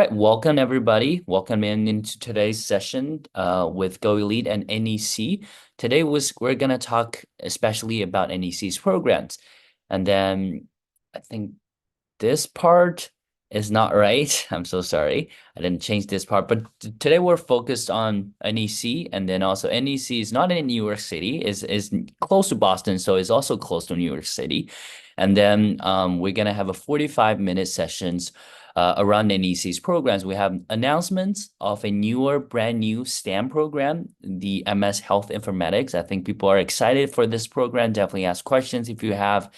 Right, welcome everybody. Welcome into today's session with Go Elite and NEC. Today we're gonna talk especially about NEC's programs. And then I think this part is not right. I'm so sorry. I didn't change this part, but today we're focused on NEC, and then also NEC is not in New York City, is close to Boston, so it's also close to New York City. And then we're gonna have a 45-minute sessions around NEC's programs. We have announcements of a brand new STEM program, the MS Health Informatics. I think people are excited for this program. Definitely ask questions if you have.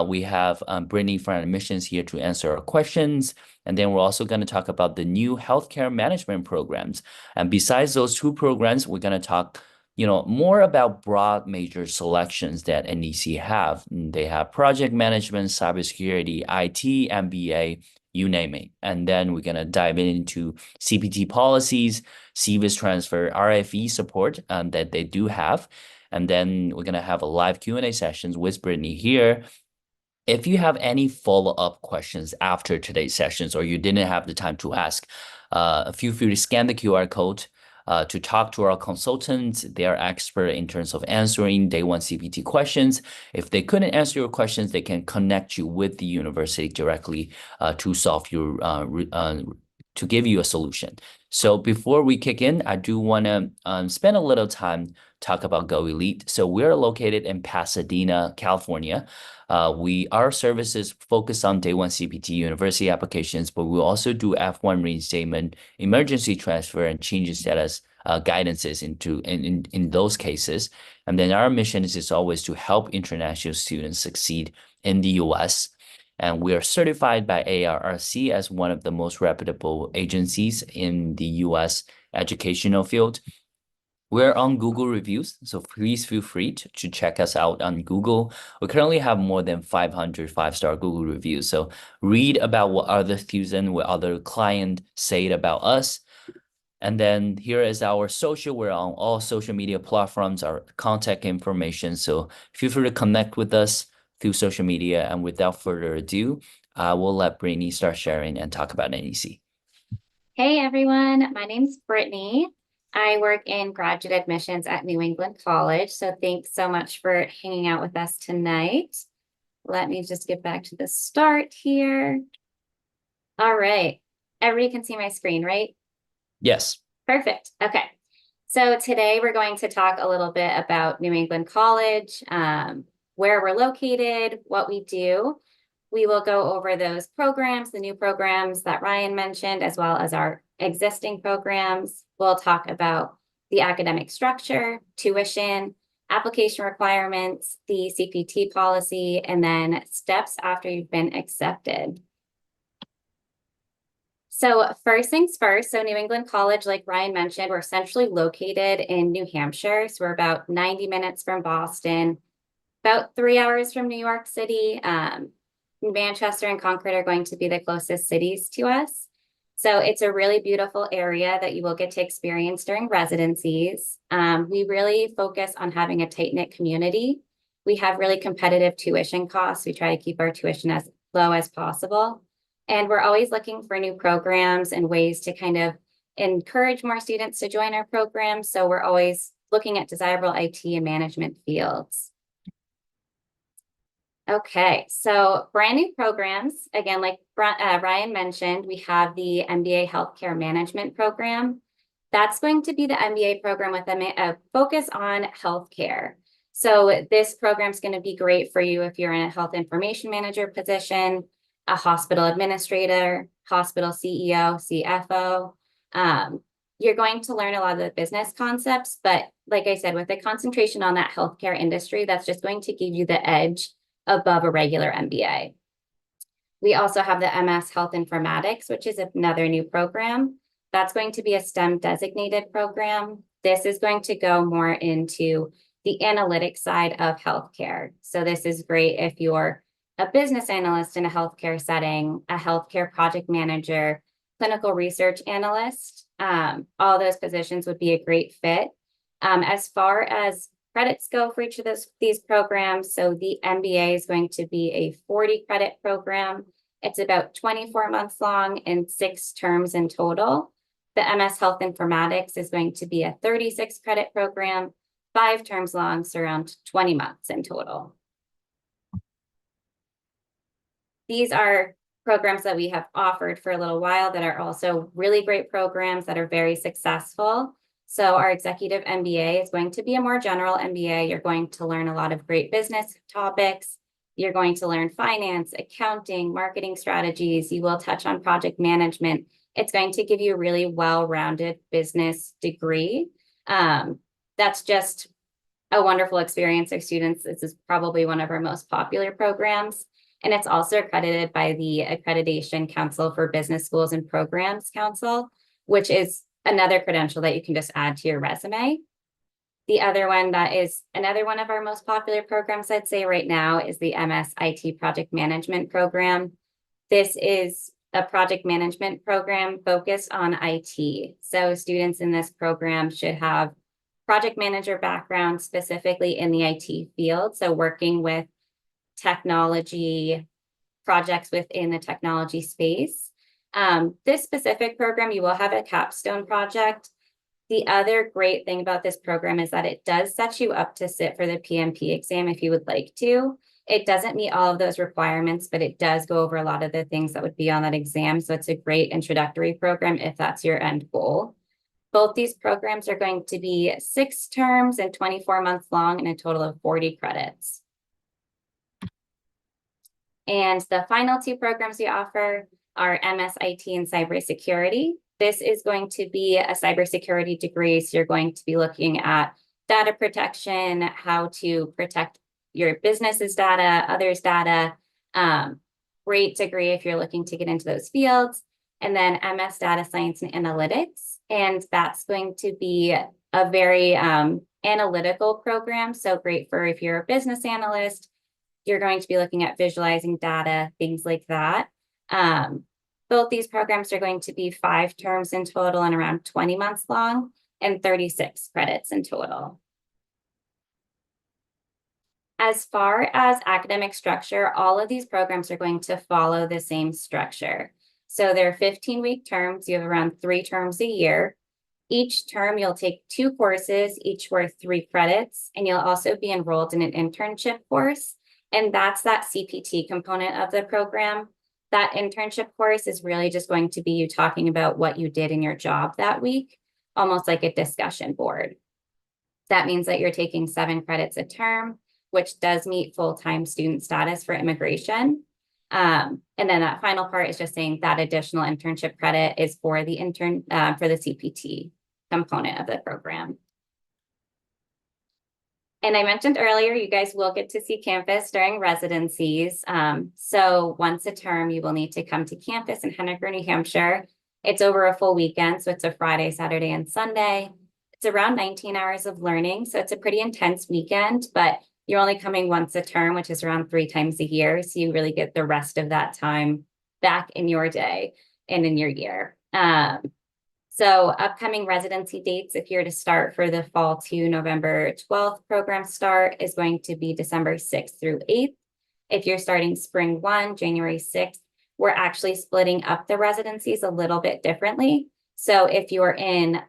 We have Brittany from admissions here to answer our questions. And then we're also going to talk about the new healthcare management programs. And besides those two programs, we're going to talk more about broad major selections that NEC have. They have project management, cybersecurity, IT, MBA, you name it. And then we're going to dive into CPT policies, SEVIS transfer, RFE support that they do have. And then we're going to have a live Q&A sessions with Brittany here. If you have any follow-up questions after today's sessions or you didn't have the time to ask, feel free to scan the QR code to talk to our consultants. They are expert in terms of answering day one CPT questions. If they couldn't answer your questions, they can connect you with the university directly to solve your to give you a solution. So before we kick in, I do want to spend a little time talk about Go Elite. So we're located in Pasadena, California. Our services focus on day one CPT university applications, but we also do F1 reinstatement, emergency transfer, and change in status guidances in those cases. And then our mission is always to help international students succeed in the US. And we are certified by ARRC as one of the most reputable agencies in the US educational field. We're on Google reviews, so please feel free to check us out on Google. We currently have more than 500 five-star Google reviews. So read about what other students, what other clients say about us. And then here is our social. We're on all social media platforms, our contact information. So feel free to connect with us through social media. And without further ado, I will let Brittany start sharing and talk about NEC. Hey everyone, my name's Brittany. I work in graduate admissions at New England College. So thanks so much for hanging out with us tonight. Let me just get back to the start here. All right. Everybody can see my screen, right? Yes. Perfect. Okay. So today we're going to talk a little bit about New England College, where we're located, what we do. We will go over those programs, the new programs that Ryan mentioned, as well as our existing programs. We'll talk about the academic structure, tuition, application requirements, the CPT policy, and then steps after you've been accepted. So first things first, so New England College, like Ryan mentioned, we're centrally located in New Hampshire. So we're about 90 minutes from Boston, about 3 hours from New York City. Manchester and Concord are going to be the closest cities to us. So it's a really beautiful area that you will get to experience during residencies. We really focus on having a tight-knit community. We have really competitive tuition costs. We try to keep our tuition as low as possible. And we're always looking for new programs and ways to kind of encourage more students to join our programs. So we're always looking at desirable IT and management fields. Okay, so brand new programs. Again, like Ryan mentioned, we have the MBA Healthcare Management Program. That's going to be the MBA program with a focus on healthcare. So this program is going to be great for you if you're in a health information manager position, a hospital administrator, hospital CEO, CFO. You're going to learn a lot of the business concepts, but like I said, with a concentration on that healthcare industry, that's just going to give you the edge above a regular MBA. We also have the MS Health Informatics, which is another new program. That's going to be a STEM designated program. This is going to go more into the analytics side of healthcare. So this is great if you're a business analyst in a healthcare setting, a healthcare project manager, clinical research analyst. All those positions would be a great fit. As far as credits go for each of these programs, so the MBA is going to be a 40 credit program. It's about 24 months long and 6 terms in total. The MS Health Informatics is going to be a 36 credit program, 5 terms long, so around 20 months in total. These are programs that we have offered for a little while that are also really great programs that are very successful. So our executive MBA is going to be a more general MBA. You're going to learn a lot of great business topics. You're going to learn finance, accounting, marketing strategies. You will touch on project management. It's going to give you a really well-rounded business degree. That's just a wonderful experience for students. This is probably one of our most popular programs. And it's also accredited by the Accreditation Council for Business Schools and Programs Council, which is another credential that you can just add to your resume. The other one that is another one of our most popular programs, I'd say right now, is the MS IT Project Management Program. This is a project management program focused on IT. So students in this program should have project manager background specifically in the IT field. So working with technology projects within the technology space. This specific program, you will have a capstone project. The other great thing about this program is that it does set you up to sit for the PMP exam if you would like to. It doesn't meet all of those requirements, but it does go over a lot of the things that would be on that exam. So it's a great introductory program if that's your end goal. Both these programs are going to be 6 terms and 24 months long and a total of 40 credits. And the final 2 programs we offer are MS IT and Cybersecurity. This is going to be a cybersecurity degree. So you're going to be looking at data protection, how to protect your business's data, others' data. Great degree if you're looking to get into those fields. And then MS Data Science and Analytics. And that's going to be a very analytical program. So great for if you're a business analyst, you're going to be looking at visualizing data, things like that. Both these programs are going to be 5 terms in total and around 20 months long and 36 credits in total. As far as academic structure, all of these programs are going to follow the same structure. So they're 15-week terms. You have around 3 terms a year. Each term, you'll take 2 courses, each worth 3 credits, and you'll also be enrolled in an internship course. And that's that CPT component of the program. That internship course is really just going to be you talking about what you did in your job that week, almost like a discussion board. That means that you're taking 7 credits a term, which does meet full-time student status for immigration. And then that final part is just saying that additional internship credit is for the for the CPT component of the program. And I mentioned earlier, you guys will get to see campus during residencies. So once a term, you will need to come to campus in Henniker, New Hampshire. It's over a full weekend, so it's a Friday, Saturday, and Sunday. It's around 19 hours of learning, so it's a pretty intense weekend, but you're only coming once a term, which is around 3 times a year. So you really get the rest of that time back in your day and in your year. So upcoming residency dates, if you're to start for the fall to November 12th program start, is going to be December 6th through 8th. If you're starting spring 1, January 6th, we're actually splitting up the residencies a little bit differently. So if you're in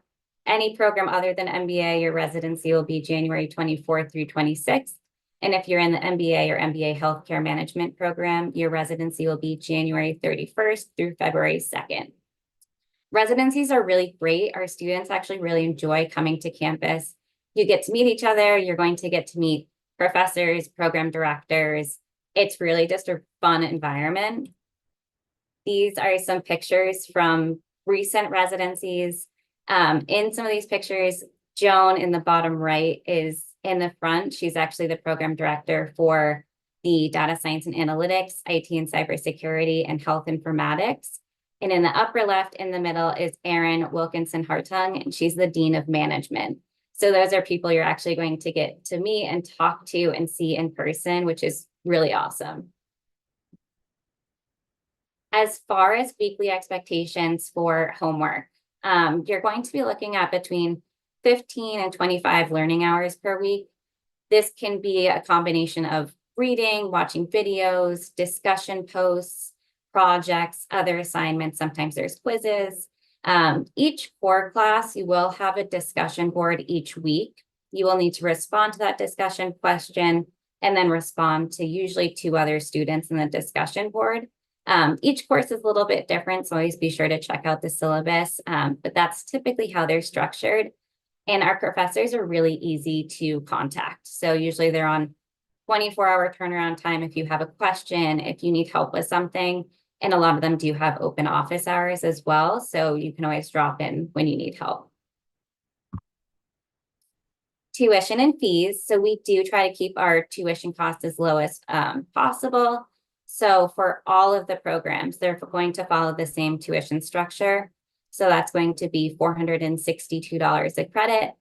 any program other than MBA, your residency will be January 24th through 26th. And if you're in the MBA or MBA Healthcare Management program, your residency will be January 31st through February 2nd. Residencies are really great. Our students actually really enjoy coming to campus. You get to meet each other. You're going to get to meet professors, program directors. It's really just a fun environment. These are some pictures from recent residencies. In some of these pictures, Joan in the bottom right is in the front. She's actually the program director for the Data Science and Analytics, IT and Cybersecurity, and Health Informatics. And in the upper left in the middle is Erin Wilkinson Hartung, and she's the Dean of Management. So those are people you're actually going to get to meet and talk to and see in person, which is really awesome. As far as weekly expectations for homework, you're going to be looking at between 15 and 25 learning hours per week. This can be a combination of reading, watching videos, discussion posts, projects, other assignments. Sometimes there's quizzes. Each core class, you will have a discussion board each week. You will need to respond to that discussion question and then respond to usually 2 other students in the discussion board. Each course is a little bit different, so always be sure to check out the syllabus, but that's typically how they're structured. And our professors are really easy to contact. So usually they're on 24-hour turnaround time if you have a question, if you need help with something. And a lot of them do have open office hours as well. So you can always drop in when you need help. Tuition and fees. So we do try to keep our tuition costs as low as possible. So for all of the programs, they're going to follow the same tuition structure. So that's going to be $462 a credit.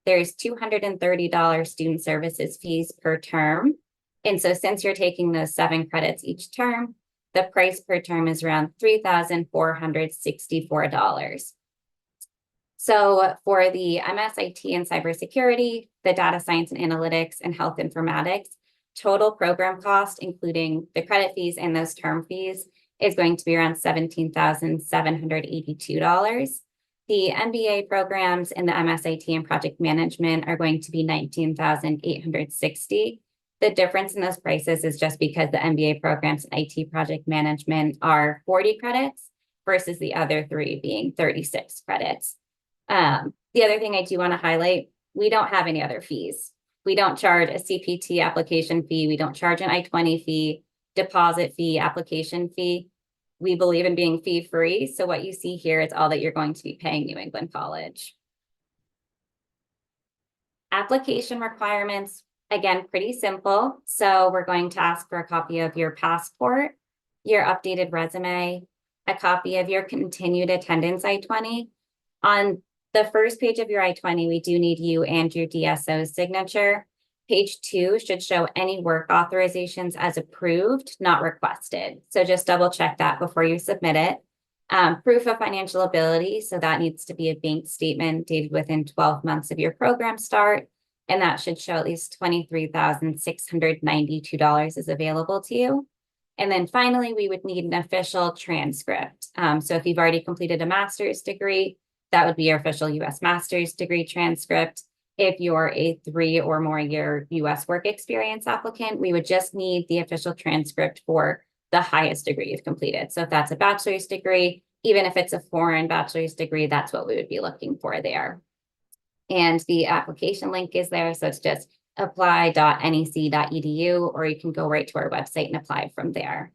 There's $230 student services fees per term. And so since you're taking those 7 credits each term, the price per term is around $3,464. So for the MSIT and cybersecurity, the data science and analytics and health informatics, total program cost, including the credit fees and those term fees, is going to be around $17,782. The MBA programs and the MSIT and project management are going to be $19,860. The difference in those prices is just because the MBA programs and IT project management are 40 credits versus the other 3 being 36 credits. The other thing I do want to highlight, we don't have any other fees. We don't charge a CPT application fee. We don't charge an I-20 fee, deposit fee, application fee. We believe in being fee-free. So what you see here is all that you're going to be paying New England College. Application requirements, again, pretty simple. So we're going to ask for a copy of your passport, your updated resume, a copy of your continued attendance I-20. On the first page of your I-20, we do need you and your DSO's signature. Page 2 should show any work authorizations as approved, not requested. So just double check that before you submit it. Proof of financial ability. So that needs to be a bank statement dated within 12 months of your program start. And that should show at least $23,692 is available to you. And then finally, we would need an official transcript. So if you've already completed a master's degree, that would be your official U.S. master's degree transcript. If you're a 3 or more year U.S. work experience applicant, we would just need the official transcript for the highest degree you've completed. So if that's a bachelor's degree, even if it's a foreign bachelor's degree, that's what we would be looking for there. And the application link is there. So it's just apply.nec.edu, or you can go right to our website and apply from there.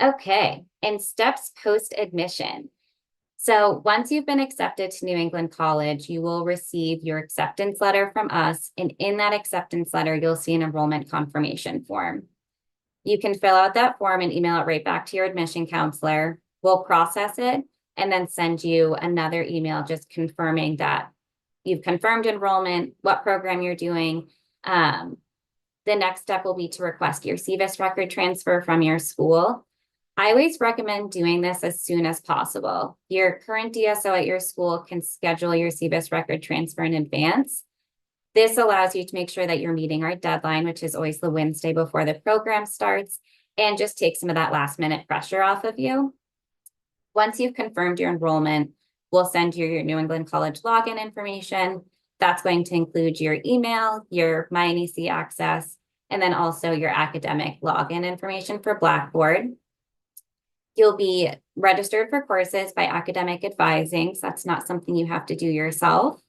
Okay, and steps post-admission. So once you've been accepted to New England College, you will receive your acceptance letter from us. And in that acceptance letter, you'll see an enrollment confirmation form. You can fill out that form and email it right back to your admission counselor. We'll process it and then send you another email just confirming that you've confirmed enrollment, what program you're doing. The next step will be to request your SEVIS record transfer from your school. I always recommend doing this as soon as possible. Your current DSO at your school can schedule your SEVIS record transfer in advance. This allows you to make sure that you're meeting our deadline, which is always the Wednesday before the program starts, and just take some of that last minute pressure off of you. Once you've confirmed your enrollment, we'll send you your New England College login information. That's going to include your email, your MyNEC access, and then also your academic login information for Blackboard. You'll be registered for courses by Academic Advising, so that's not something you have to do yourself.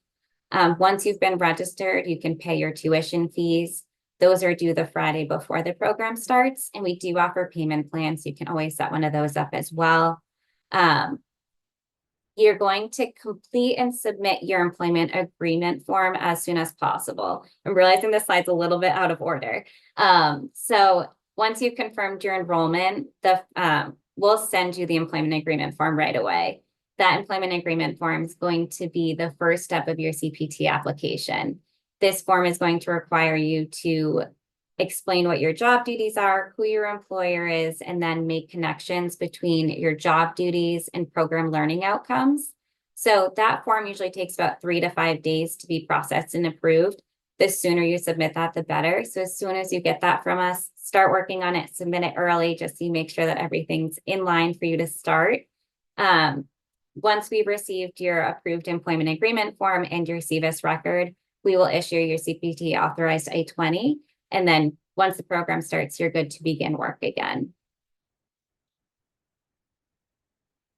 Once you've been registered, you can pay your tuition fees. Those are due the Friday before the program starts, and we do offer payment plans. You can always set one of those up as well. You're going to complete and submit your employment agreement form as soon as possible. I'm realizing this slide's a little bit out of order. So once you've confirmed your enrollment, we'll send you the employment agreement form right away. That employment agreement form is going to be the first step of your CPT application. This form is going to require you to explain what your job duties are, who your employer is, and then make connections between your job duties and program learning outcomes. So that form usually takes about 3 to 5 days to be processed and approved. the sooner you submit that, the better. So as soon as you get that from us, start working on it, submit it early, just so you make sure that everything's in line for you to start. Once we've received your approved employment agreement form and your SEVIS record, we will issue your CPT authorized I-20. And then once the program starts, you're good to begin work again.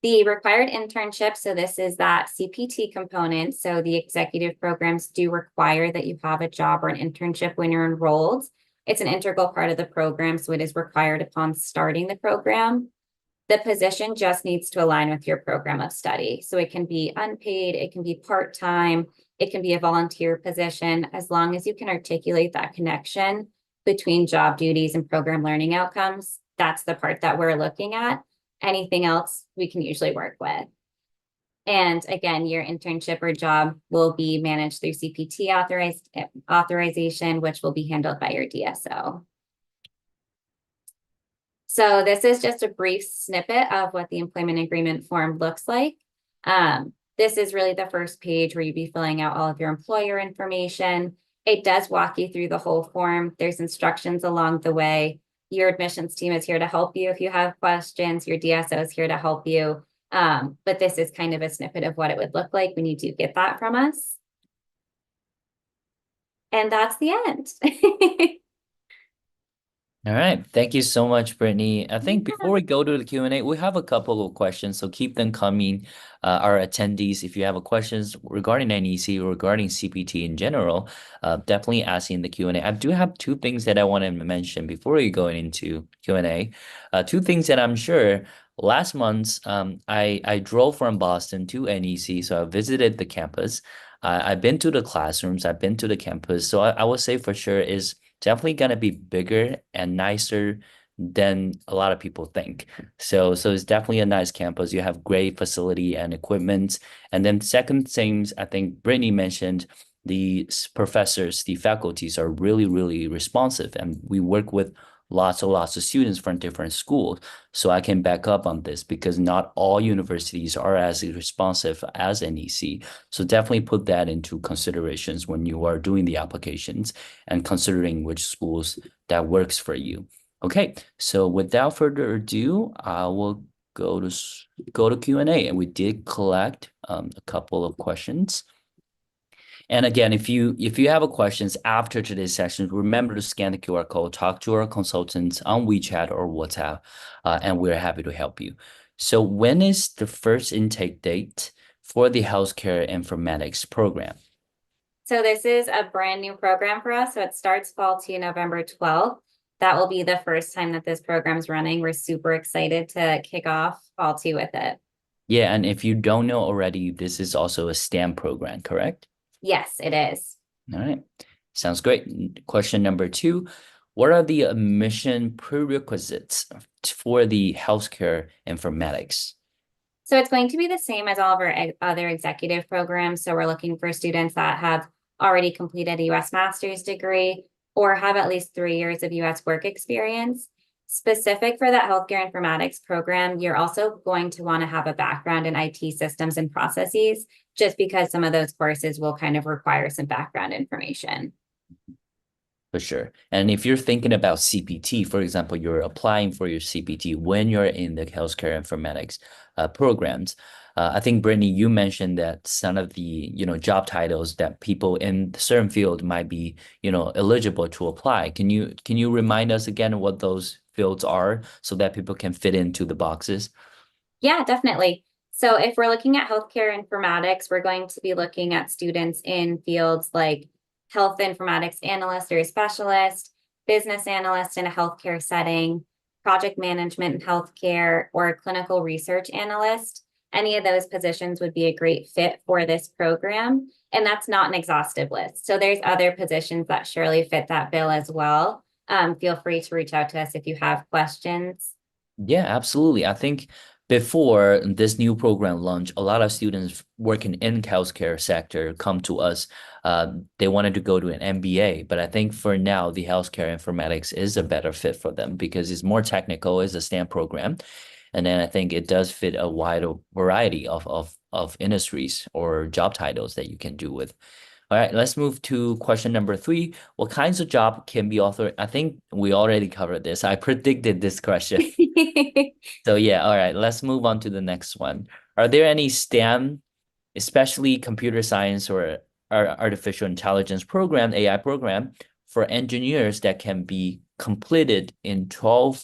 The required internship, so this is that CPT component. So the executive programs do require that you have a job or an internship when you're enrolled. It's an integral part of the program, so it is required upon starting the program. The position just needs to align with your program of study. So it can be unpaid, it can be part-time, it can be a volunteer position, as long as you can articulate that connection between job duties and program learning outcomes. That's the part that we're looking at. Anything else we can usually work with. And again, your internship or job will be managed through CPT authorization, which will be handled by your DSO. So this is just a brief snippet of what the employment agreement form looks like. This is really the first page where you'd be filling out all of your employer information. It does walk you through the whole form. There's instructions along the way. Your admissions team is here to help you if you have questions. Your DSO is here to help you. But this is kind of a snippet of what it would look like when you do get that from us. And that's the end. All right. Thank you so much, Brittany. I think before we go to the Q&A, we have a couple of questions, so keep them coming. Our attendees, if you have questions regarding NEC or regarding CPT in general, definitely ask in the Q&A. I do have two things that I want to mention before we go into Q&A. Two things that I'm sure last month, I drove from Boston to NEC, so I visited the campus. I've been to the classrooms, I've been to the campus, so I would say for sure is definitely gonna be bigger and nicer than a lot of people think. So it's definitely a nice campus. You have great facility and equipment. And then second things, I think Brittany mentioned, the professors, the faculties are really, really responsive. And we work with lots of students from different schools. So I can back up on this because not all universities are as responsive as NEC. So definitely put that into considerations when you are doing the applications and considering which schools that works for you. Okay, so without further ado, I will go to Q&A, and we did collect a couple of questions. And again, if you have a questions after today's session, remember to scan the QR code, talk to our consultants on WeChat or WhatsApp, and we're happy to help you. So when is the first intake date for the healthcare informatics program? So this is a brand new program for us. So it starts fall to November 12th. That will be the first time that this program's running. We're super excited to kick off fall 2 with it. Yeah, and if you don't know already, this is also a STEM program, correct? Yes, it is. All right, sounds great. Question number 2, what are the admission prerequisites for the healthcare informatics? So it's going to be the same as all of our other executive programs. So we're looking for students that have already completed a U.S. master's degree or have at least 3 years of U.S. work experience. Specific for that healthcare informatics program, you're also going to want to have a background in IT systems and processes, just because some of those courses will kind of require some background information. For sure. And if you're thinking about CPT, for example, you're applying for your CPT when you're in the healthcare informatics programs. I think, Brittany, you mentioned that some of the, job titles that people in certain field might be, eligible to apply. Can you remind us again what those fields are so that people can fit into the boxes? Yeah, definitely. So if we're looking at healthcare informatics, we're going to be looking at students in fields like health informatics analyst or a specialist, business analyst in a healthcare setting, project management in healthcare, or a clinical research analyst. Any of those positions would be a great fit for this program. And that's not an exhaustive list. So there's other positions that surely fit that bill as well. Feel free to reach out to us if you have questions. Yeah, absolutely. I think before this new program launch, a lot of students working in healthcare sector come to us. They wanted to go to an MBA, but I think for now, the healthcare informatics is a better fit for them because it's more technical, it's a STEM program. And then I think it does fit a wider variety of industries or job titles that you can do with. All right, let's move to question number three. What kinds of job can be authored? I think we already covered this. I predicted this question. So yeah, all right, let's move on to the next one. Are there any STEM, especially computer science or artificial intelligence program, AI program for engineers that can be completed in 12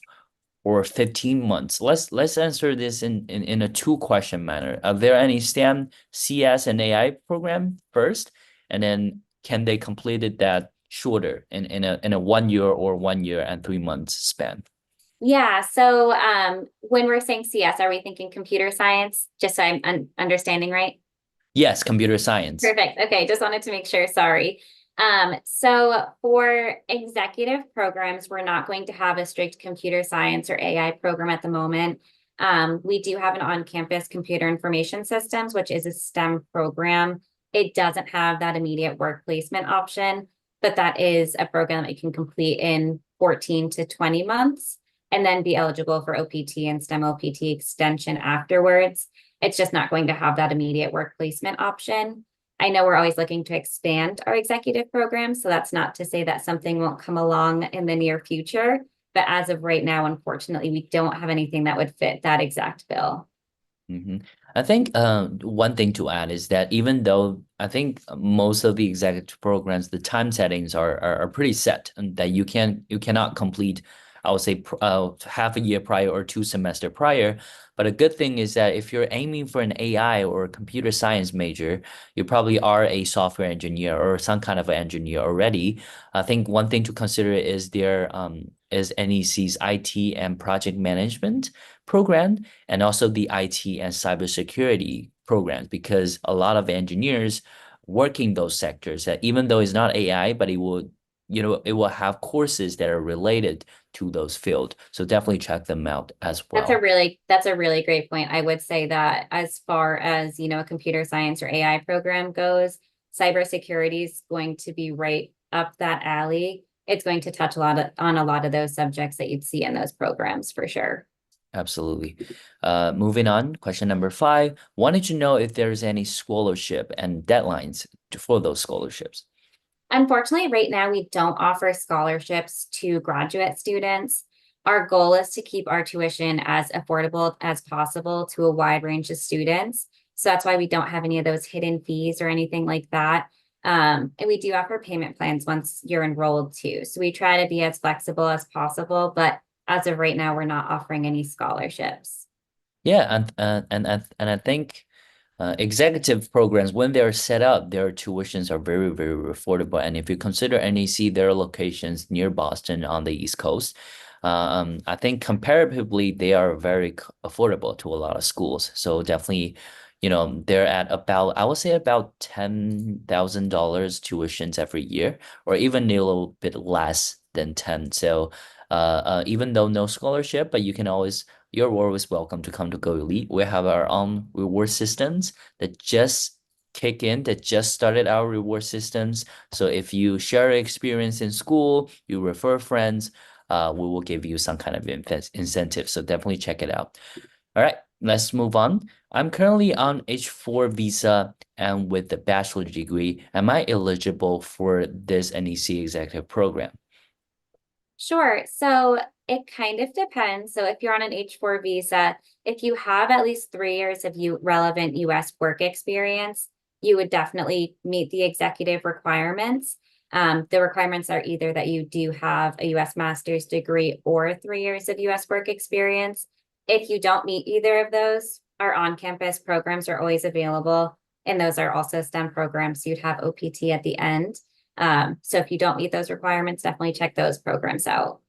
or 15 months? Let's answer this in a two-question manner. Are there any STEM, CS, and AI program first? And then can they complete it that shorter in a 1 year or 1 year and 3 months span? Yeah, so when we're saying CS, are we thinking computer science? Just so I'm understanding right? Yes, computer science. Perfect. Okay, just wanted to make sure. Sorry. So for executive programs, we're not going to have a strict computer science or AI program at the moment. We do have an on-campus computer information systems, which is a STEM program. It doesn't have that immediate work placement option, but that is a program that you can complete in 14 to 20 months and then be eligible for OPT and STEM OPT extension afterwards. It's just not going to have that immediate work placement option. I know we're always looking to expand our executive program, so that's not to say that something won't come along in the near future. But as of right now, unfortunately, we don't have anything that would fit that exact bill. I think one thing to add is that even though I think most of the executive programs, the time settings are pretty set, and that you cannot complete, I would say, half a year prior or 2 semester prior. But a good thing is that if you're aiming for an AI or a computer science major, you probably are a software engineer or some kind of an engineer already. I think one thing to consider is their is NEC's IT and project management program, and also the IT and cybersecurity programs, because a lot of engineers work in those sectors that even though it's not AI, but it will have courses that are related to those fields. So definitely check them out as well. That's a really great point. I would say that as far as, a computer science or AI program goes, cybersecurity is going to be right up that alley. It's going to touch on a lot of those subjects that you'd see in those programs for sure. Absolutely. Moving on, question number five. Wanted to know if there's any scholarship and deadlines for those scholarships. Unfortunately, right now we don't offer scholarships to graduate students. Our goal is to keep our tuition as affordable as possible to a wide range of students. So that's why we don't have any of those hidden fees or anything like that. And we do offer payment plans once you're enrolled too. So we try to be as flexible as possible, but as of right now, we're not offering any scholarships. Yeah, and I think executive programs, when they're set up, their tuitions are very, very affordable. And if you consider NEC, their locations near Boston on the East Coast, I think comparatively they are very affordable to a lot of schools. So definitely, they're at about, I would say about $10,000 tuitions every year, or even a little bit less than 10. So even though no scholarship, but you're always welcome to come to Go Elite. We have our own reward systems that just started our reward systems. So if you share experience in school, you refer friends, we will give you some kind of incentive. So definitely check it out. All right, let's move on. I'm currently on H4 visa and with the bachelor degree. Am I eligible for this NEC executive program? Sure. So it kind of depends. So if you're on an H4 visa, if you have at least 3 years of relevant US work experience, you would definitely meet the executive requirements. The requirements are either that you do have a US master's degree or 3 years of US work experience. If you don't meet either of those, our on-campus programs are always available, and those are also STEM programs. So you'd have OPT at the end. So if you don't meet those requirements, definitely check those programs out.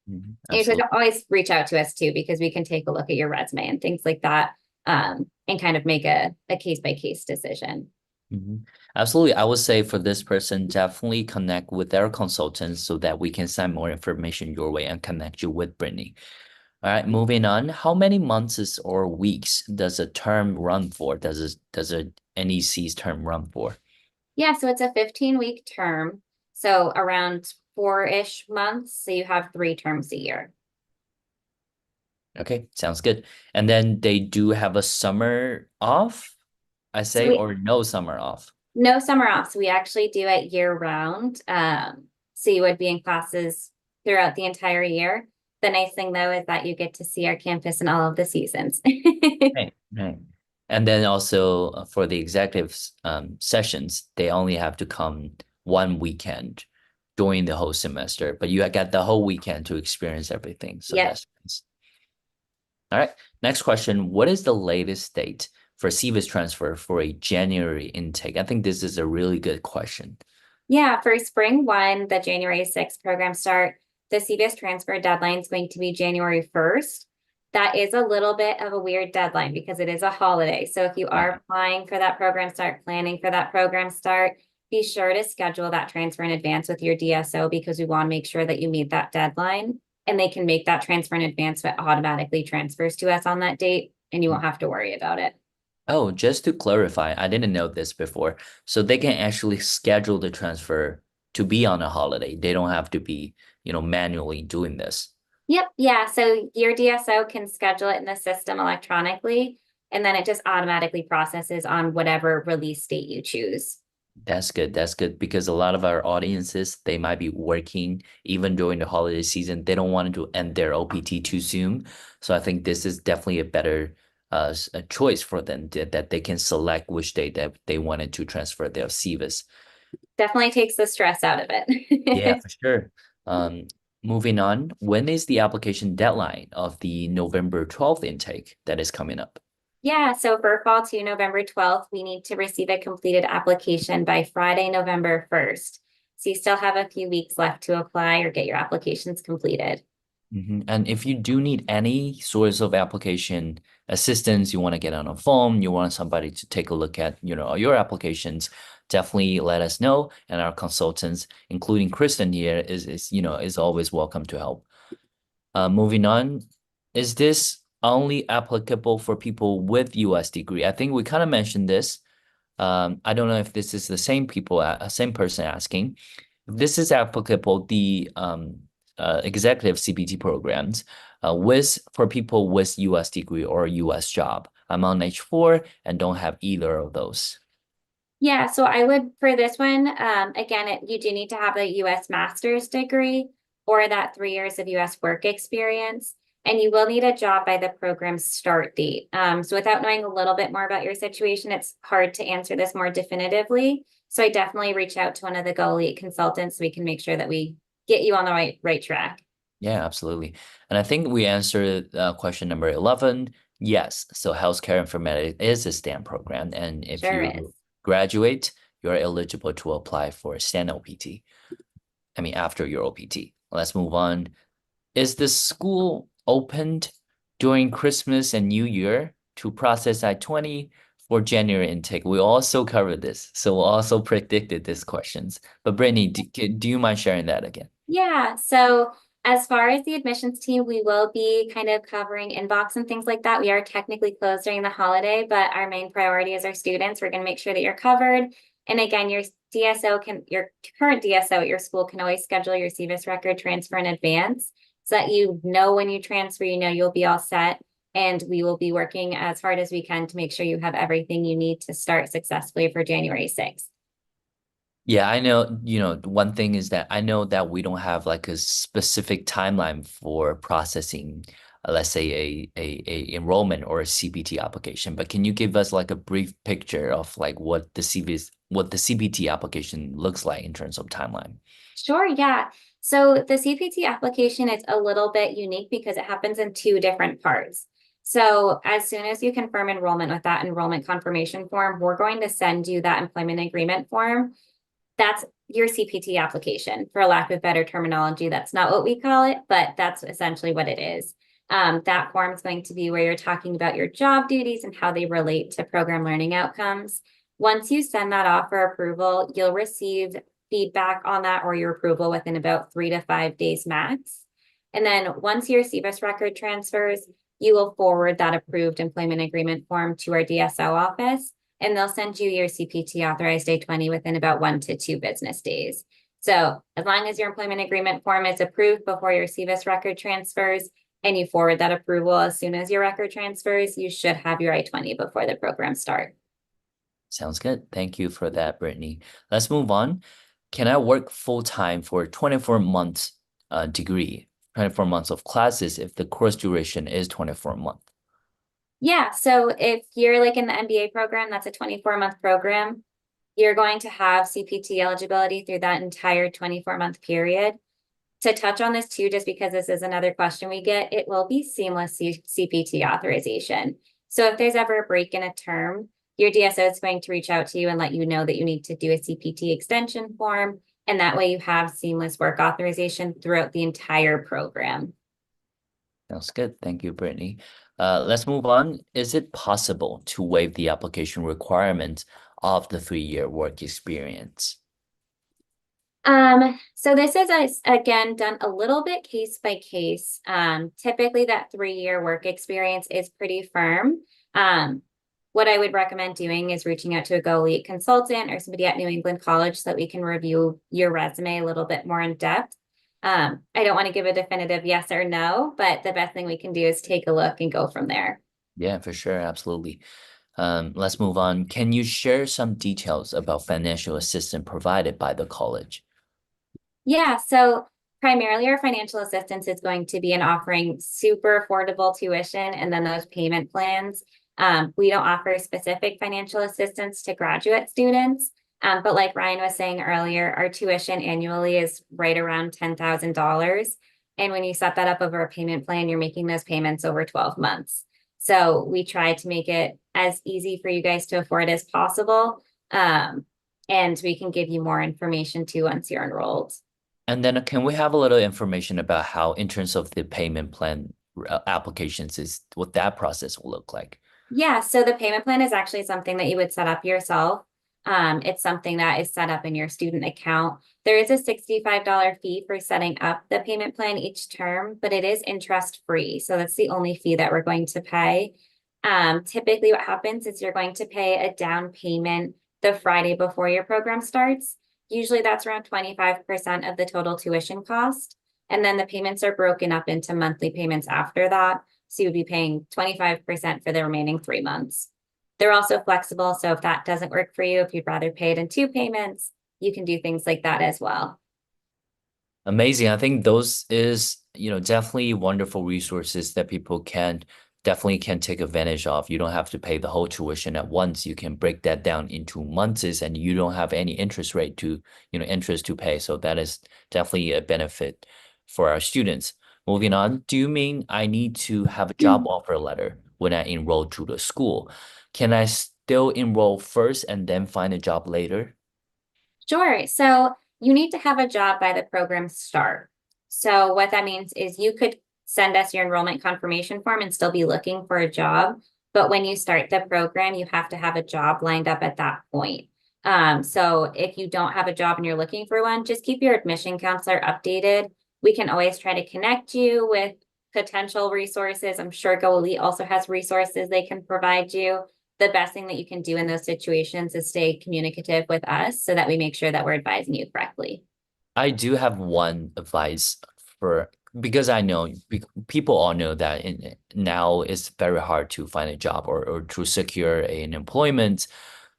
And you could Absolutely. always reach out to us too, because we can take a look at your resume and things like that, and kind of make a case by case decision. Mhm. Absolutely. I would say for this person, definitely connect with their consultants so that we can send more information your way and connect you with Brittany. All right, moving on. How many months or weeks does a term run for? Does a NEC's term run for? Yeah, so it's a 15-week term. So around 4-ish months. So you have 3 terms a year. Okay, sounds good. And then they do have a summer off, I So say, we or no summer off. No summer off. So we actually do it year round. So you would be in classes throughout the entire year. The nice thing though is that you get to see our campus in all of the seasons. Right, right. And then also for the executives sessions, they only have to come one weekend during the whole semester, but you got the whole weekend to experience everything. So Yep. that's nice. All right. Next question. What is the latest date for CVIS transfer for a January intake? I think this is a really good question. Yeah, for spring one, the January 6th program start, the CVS transfer deadline is going to be January 1st. That is a little bit of a weird deadline because it is a holiday. So if you are Yeah. applying for that program start, planning for that program start, be sure to schedule that transfer in advance with your DSO because we want to make sure that you meet that deadline and they can make that transfer in advance so it automatically transfers to us on that date and you won't have to worry about it. Oh, just to clarify, I didn't know this before. So they can actually schedule the transfer to be on a holiday. They don't have to be, manually doing this. Yep, yeah. So your DSO can schedule it in the system electronically, and then it just automatically processes on whatever release date you choose. That's good. That's good because a lot of our audiences, they might be working even during the holiday season. They don't want to end their OPT too soon. So I think this is definitely a better a choice for them that they can select which day that they wanted to transfer their CVIS. Definitely takes the stress out of Yeah, it. for sure. Um, Moving on, when is the application deadline of the November 12th intake that is coming up? Yeah, so for fall two, November 12th, we need to receive a completed application by Friday, November 1st. So you still have a few weeks left to apply or get your applications completed. And if you do need any sorts of application assistance, you want to get on a phone, you want somebody to take a look at, your applications, definitely let us know. And our consultants, including Kristen here, is always welcome to help. Moving on, is this only applicable for people with US degree? I think we kind of mentioned this. I don't know if this is the same people, same person asking. If this is applicable, the executive CPT programs with for people with US degree or US job. I'm on H4 and don't have either of those. Yeah, so I would for this one, again, you do need to have a US master's degree or that 3 years of US work experience, and you will need a job by the program's start date. So without knowing a little bit more about your situation, it's hard to answer this more definitively. So I definitely reach out to one of the Go Elite consultants so we can make sure that we get you on the right track. Yeah, absolutely. And I think we answered question number 11. Yes, so healthcare informatics is a STEM program, and if Sure is. you graduate, you're eligible to apply for a STEM OPT. I mean, after your OPT. Let's move on. Is the school opened during Christmas and New Year to process I-20 for January intake? We also covered this, so we also predicted these questions. But Brittany, do you mind sharing that again? Yeah, so as far as the admissions team, we will be kind of covering inbox and things like that. We are technically closed during the holiday, but our main priority is our students. We're going to make sure that you're covered. And again, your current DSO at your school can always schedule your CVIS record transfer in advance so that you know when you transfer, you'll be all set. And we will be working as hard as we can to make sure you have everything you need to start successfully for January 6th. Yeah, I know, one thing is that I know that we don't have like a specific timeline for processing, let's say a enrollment or a CPT application, but can you give us like a brief picture of like what the CPT application looks like in terms of timeline? Sure, yeah. So the CPT application is a little bit unique because it happens in two different parts. So as soon as you confirm enrollment with that enrollment confirmation form, we're going to send you that employment agreement form. That's your CPT application, for lack of better terminology. That's not what we call it, but that's essentially what it is. That form is going to be where you're talking about your job duties and how they relate to program learning outcomes. Once you send that off for approval, you'll receive feedback on that or your approval within about 3 to 5 days max. And then once your CVIS record transfers, you will forward that approved employment agreement form to our DSO office, and they'll send you your CPT authorized I-20 within about 1 to 2 business days. So as long as your employment agreement form is approved before your CVIS record transfers and you forward that approval as soon as your record transfers, you should have your I-20 before the program start. Sounds good. Thank you for that, Brittany. Let's move on. Can I work full time for 24 months degree, 24 months of classes if the course duration is 24 months? Yeah, so if you're like in the MBA program, that's a 24-month program. You're going to have CPT eligibility through that entire 24-month period. To touch on this too, just because this is another question we get, it will be seamless CPT authorization. So if there's ever a break in a term, your DSO is going to reach out to you and let you know that you need to do a CPT extension form. And that way you have seamless work authorization throughout the entire program. Sounds good. Thank you, Brittany. Let's move on. Is it possible to waive the application requirement of the 3-year work experience? So this is again done a little bit case by case. Typically that 3-year work experience is pretty firm. What I would recommend doing is reaching out to a Go Elite consultant or somebody at New England College so that we can review your resume a little bit more in depth. I don't want to give a definitive yes or no, but the best thing we can do is take a look and go from there. Yeah, for sure. Absolutely. Let's move on. Can you share some details about financial assistance provided by the college? Yeah, so primarily our financial assistance is going to be in offering super affordable tuition and then those payment plans. We don't offer specific financial assistance to graduate students, but like Ryan was saying earlier, our tuition annually is right around $10,000. And when you set that up over a payment plan, you're making those payments over 12 months. So we try to make it as easy for you guys to afford as possible. And we can give you more information too once you're enrolled. And then can we have a little information about how, in terms of the payment plan applications, is what that process will look like? Yeah, so the payment plan is actually something that you would set up yourself. It's something that is set up in your student account. There is a $65 fee for setting up the payment plan each term, but it is interest free. So that's the only fee that we're going to pay. Typically what happens is you're going to pay a down payment the Friday before your program starts. Usually that's around 25% of the total tuition cost. And then the payments are broken up into monthly payments after that. So you would be paying 25% for the remaining 3 months. They're also flexible. So if that doesn't work for you, if you'd rather pay it in 2 payments, you can do things like that as well. Amazing. I think those is, definitely wonderful resources that people definitely can take advantage of. You don't have to pay the whole tuition at once. You can break that down into months and you don't have any interest to pay. So that is definitely a benefit for our students. Moving on, do you mean I need to have a job offer letter when I enroll to the school? Can I still enroll first and then find a job later? Sure. So you need to have a job by the program start. So what that means is you could send us your enrollment confirmation form and still be looking for a job. But when you start the program, you have to have a job lined up at that point. So if you don't have a job and you're looking for one, just keep your admission counselor updated. We can always try to connect you with potential resources. I'm sure Go Elite also has resources they can provide you. The best thing that you can do in those situations is stay communicative with us so that we make sure that we're advising you correctly. I do have one advice for because I know people all know that now it's very hard to find a job or to secure an employment.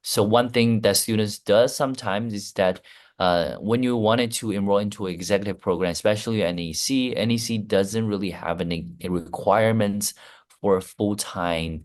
So one thing that students does sometimes is that when you wanted to enroll into an executive program, especially NEC doesn't really have any requirements for a full-time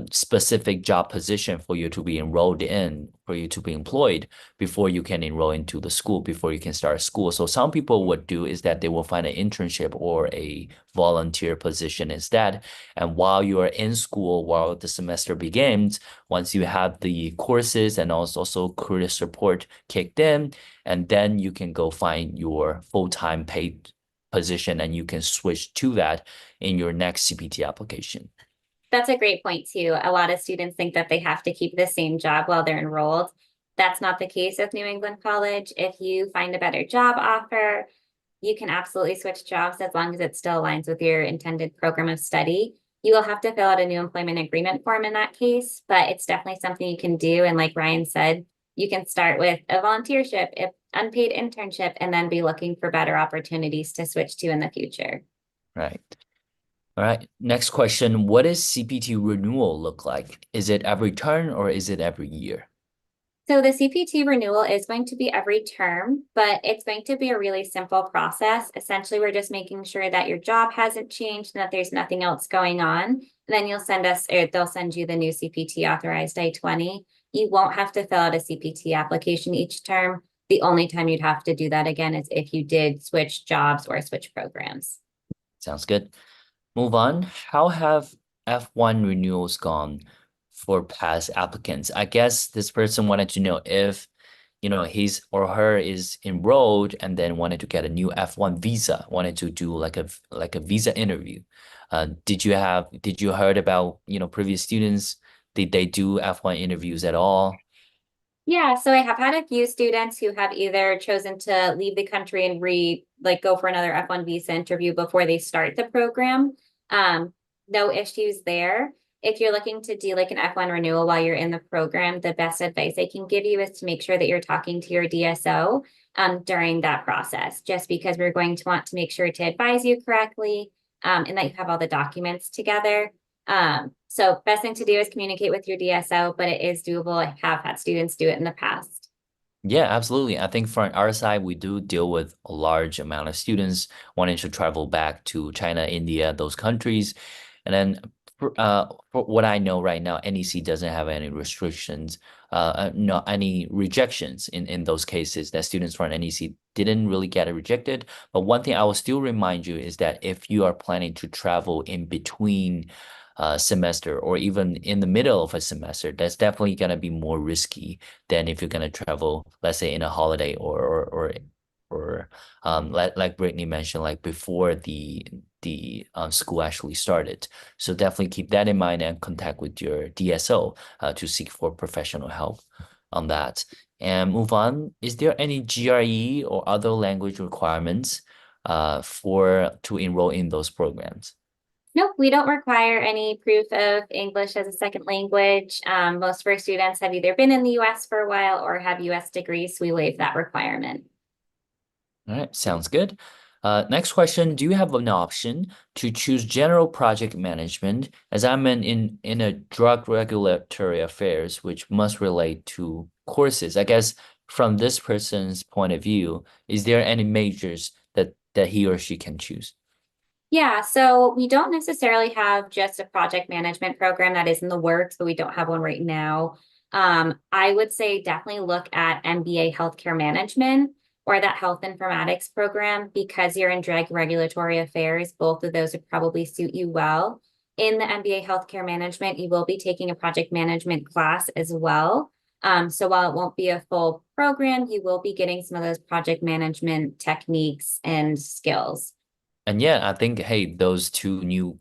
specific job position for you to be enrolled in, for you to be employed before you can enroll into the school, before you can start school. So some people would do is that they will find an internship or a volunteer position instead. And while you are in school, while the semester begins, once you have the courses and also career support kicked in, and then you can go find your full-time paid position and you can switch to that in your next CPT application. That's a great point too. A lot of students think that they have to keep the same job while they're enrolled. That's not the case with New England College. If you find a better job offer, you can absolutely switch jobs as long as it still aligns with your intended program of study. You will have to fill out a new employment agreement form in that case, but it's definitely something you can do. And like Ryan said, you can start with a volunteership, if unpaid internship, and then be looking for better opportunities to switch to in the future. Right. All right. Next question. What does CPT renewal look like? Is it every turn or is it every year? So the CPT renewal is going to be every term, but it's going to be a really simple process. Essentially, we're just making sure that your job hasn't changed and that there's nothing else going on. And then you'll send us, or they'll send you the new CPT authorized I-20. You won't have to fill out a CPT application each term. The only time you'd have to do that again is if you did switch jobs or switch programs. Sounds good. Move on. How have F1 renewals gone for past applicants? I guess this person wanted to know if, his or her is enrolled and then wanted to get a new F1 visa, wanted to do like a visa interview. Did you heard about, previous students? Did they do F1 interviews at all? Yeah, so I have had a few students who have either chosen to leave the country and go for another F1 visa interview before they start the program. No issues there. If you're looking to do like an F1 renewal while you're in the program, the best advice I can give you is to make sure that you're talking to your DSO during that process, just because we're going to want to make sure to advise you correctly and that you have all the documents together. So best thing to do is communicate with your DSO, but it is doable. I have had students do it in the past. Yeah, absolutely. I think from our side, we do deal with a large amount of students wanting to travel back to China, India, those countries. And then for what I know right now, NEC doesn't have any restrictions, no, any rejections in those cases that students from NEC didn't really get rejected. But one thing I will still remind you is that if you are planning to travel in between semester or even in the middle of a semester, that's definitely going to be more risky than if you're going to travel, let's say in a holiday or like Brittany mentioned, like before the school actually started. So definitely keep that in mind and contact with your DSO to seek for professional help on that. And move on. Is there any GRE or other language requirements for to enroll in those programs? Nope, we don't require any proof of English as a second language. Most of our students have either been in the US for a while or have US degrees, so we waive that requirement. All right, sounds good. Next question, do you have an option to choose general project management as I'm in a drug regulatory affairs, which must relate to courses? I guess from this person's point of view, is there any majors that he or she can choose? Yeah, so we don't necessarily have just a project management program that is in the works, but we don't have one right now. I would say definitely look at MBA healthcare management or that health informatics program because you're in drug regulatory affairs. Both of those would probably suit you well. In the MBA healthcare management, you will be taking a project management class as well. So while it won't be a full program, you will be getting some of those project management techniques and skills. And yeah, I think, hey, those two new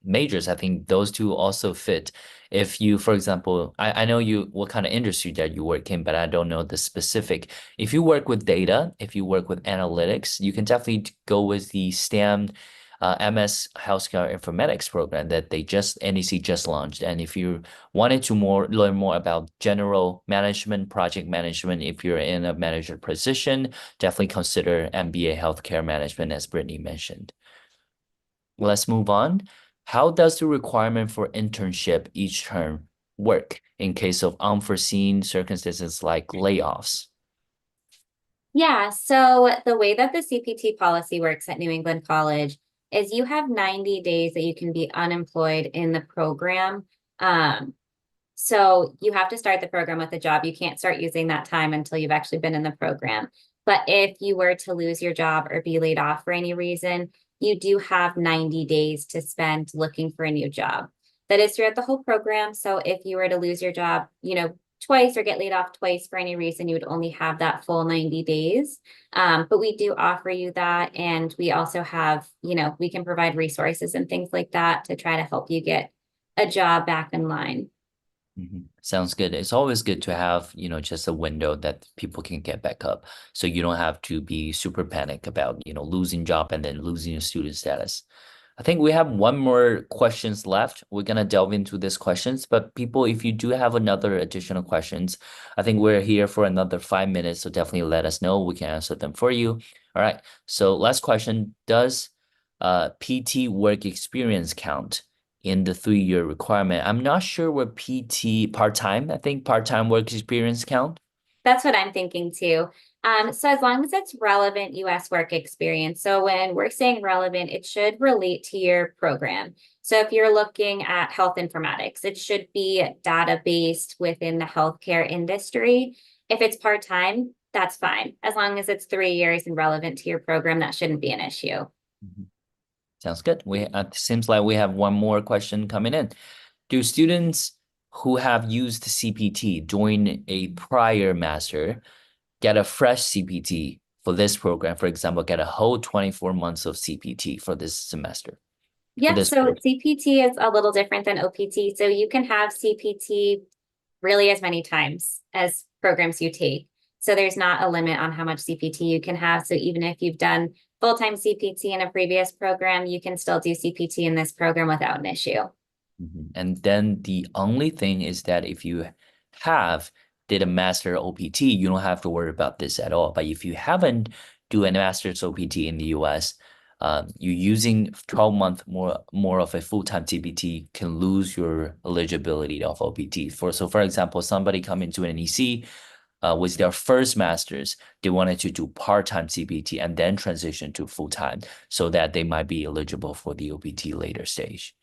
majors, I think those two also fit. If you, for example, I know you what kind of industry that you work in, but I don't know the specific. If you work with data, if you work with analytics, you can definitely go with the STEM MS Healthcare Informatics program that they just NEC just launched. And if you wanted to learn more about general management, project management, if you're in a manager position, definitely consider MBA Healthcare Management, as Brittany mentioned. Let's move on. How does the requirement for internship each term work in case of unforeseen circumstances like layoffs? Yeah, so the way that the CPT policy works at New England College is you have 90 days that you can be unemployed in the program. So you have to start the program with a job. You can't start using that time until you've actually been in the program. But if you were to lose your job or be laid off for any reason, you do have 90 days to spend looking for a new job. That is throughout the whole program. So if you were to lose your job, twice or get laid off twice for any reason, you would only have that full 90 days. But we do offer you that. And we also have, we can provide resources and things like that to try to help you get a job back in line. Sounds good. It's always good to have, just a window that people can get back up. So you don't have to be super panicked about, losing job and then losing your student status. I think we have one more questions left. We're gonna delve into these questions, but people, if you do have another additional questions, I think we're here for another 5 minutes. So definitely let us know. We can answer them for you. All right. So last question, does PT work experience count? in the 3-year requirement. I'm not sure what PT part-time, I think part-time work experience count. That's what I'm thinking too. So as long as it's relevant US work experience. So when we're saying relevant, it should relate to your program. So if you're looking at health informatics, it should be data-based within the healthcare industry. If it's part-time, that's fine. As long as it's 3 years and relevant to your program, that shouldn't be an issue. Mhm. Sounds good. Seems like we have one more question coming in. Do students who have used CPT during a prior master get a fresh CPT for this program? For example, get a whole 24 months of CPT for this semester, for Yep. this So course. CPT is a little different than OPT. So you can have CPT really as many times as programs you take. So there's not a limit on how much CPT you can have. So even if you've done full-time CPT in a previous program, you can still do CPT in this program without an issue. Mhm. And then the only thing is that if you have did a master OPT, you don't have to worry about this at all. But if you haven't do a master's OPT in the US, you using 12-month more of a full-time CPT can lose your eligibility of OPT. For example, somebody come into an NEC was their first master's, they wanted to do part-time CPT and then transition to full-time so that they might be eligible for the OPT later stage.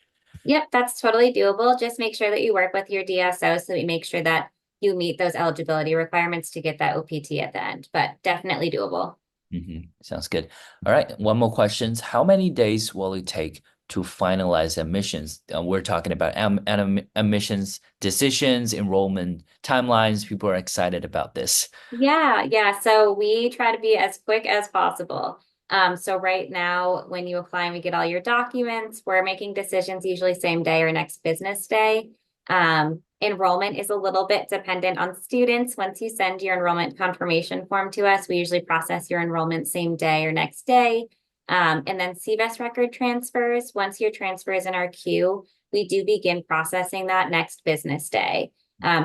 Yep, that's totally doable. Just make sure that you work with your DSO so that you make sure that you meet those eligibility requirements to get that OPT at the end, but definitely doable. Sounds good. All right, one more questions. How many days will it take to finalize admissions? We're talking about admissions decisions, enrollment timelines. People are excited about this. Yeah. So we try to be as quick as possible. So right now, when you apply and we get all your documents, we're making decisions usually same day or next business day. Enrollment is a little bit dependent on students. Once you send your enrollment confirmation form to us, we usually process your enrollment same day or next day. And then CVIS record transfers, once your transfer is in our queue, we do begin processing that next business day.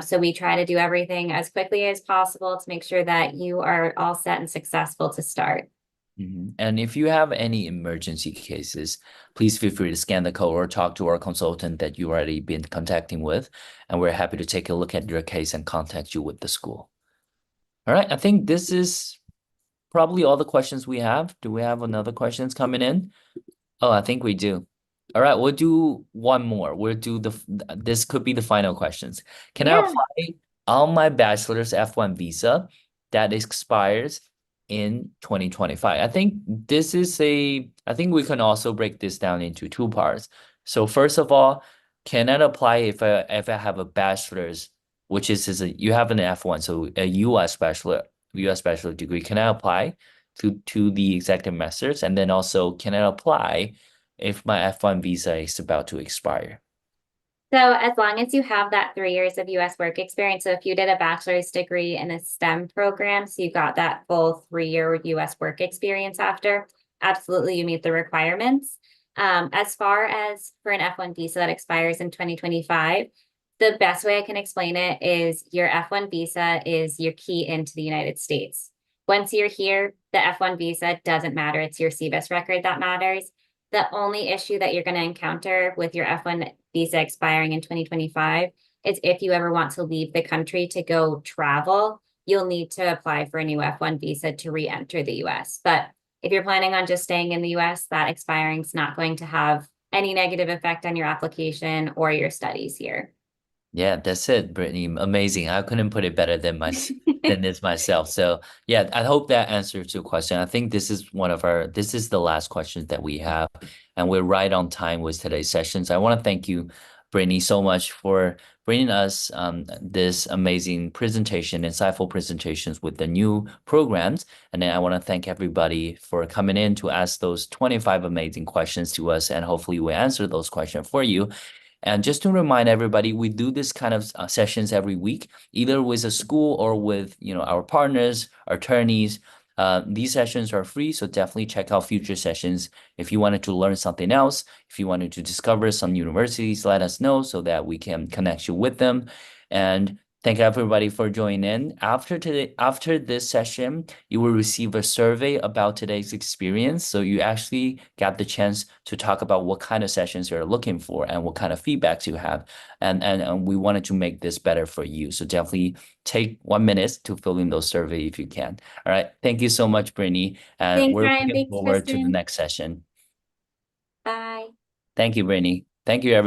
So we try to do everything as quickly as possible to make sure that you are all set and successful to start. And if you have any emergency cases, please feel free to scan the code or talk to our consultant that you already been contacting with, and we're happy to take a look at your case and contact you with the school. All right, I think this is probably all the questions we have. Do we have another questions coming in? Oh, I think we do. All right, we'll do one more. We'll do this could be the final questions. Can I Yeah. apply on my bachelor's F1 visa that expires in 2025? I think we can also break this down into two parts. So first of all, can I apply if I have a bachelor's, which you have an F1, so a US bachelor degree, can I apply to the executive masters? And then also, can I apply if my F1 visa is about to expire? So as long as you have that 3 years of US work experience, so if you did a bachelor's degree in a STEM program, so you got that full 3 year US work experience after, absolutely you meet the requirements. As far as for an F1 visa that expires in 2025, the best way I can explain it is your F1 visa is your key into the United States. Once you're here, the F1 visa doesn't matter. It's your CVIS record that matters. The only issue that you're going to encounter with your F1 visa expiring in 2025 is if you ever want to leave the country to go travel, you'll need to apply for a new F1 visa to re-enter the US. But if you're planning on just staying in the US, that expiring is not going to have any negative effect on your application or your studies here. Yeah, that's it, Brittany. Amazing. I couldn't put it better than this myself. So yeah, I hope that answers your question. I think this is the last question that we have, and we're right on time with today's sessions. I want to thank you, Brittany, so much for bringing us this amazing presentation, insightful presentations with the new programs. And then I want to thank everybody for coming in to ask those 25 amazing questions to us, and hopefully we answer those questions for you. And just to remind everybody, we do this kind of sessions every week, either with a school or with our partners, our attorneys. These sessions are free, so definitely check out future sessions. If you wanted to learn something else, if you wanted to discover some universities, let us know so that we can connect you with them. And Thank everybody for joining in. After this session, you will receive a survey about today's experience. So you actually got the chance to talk about what kind of sessions you're looking for and what kind of feedbacks you have. And we wanted to make this better for you. So definitely take 1 minute to fill in those survey if you can. All right. Thank you so much, Brittany. And Thanks, we're Ryan. looking Thanks, forward to the Kristen. next session. Bye. Thank you, Brittany. Thank you, everybody.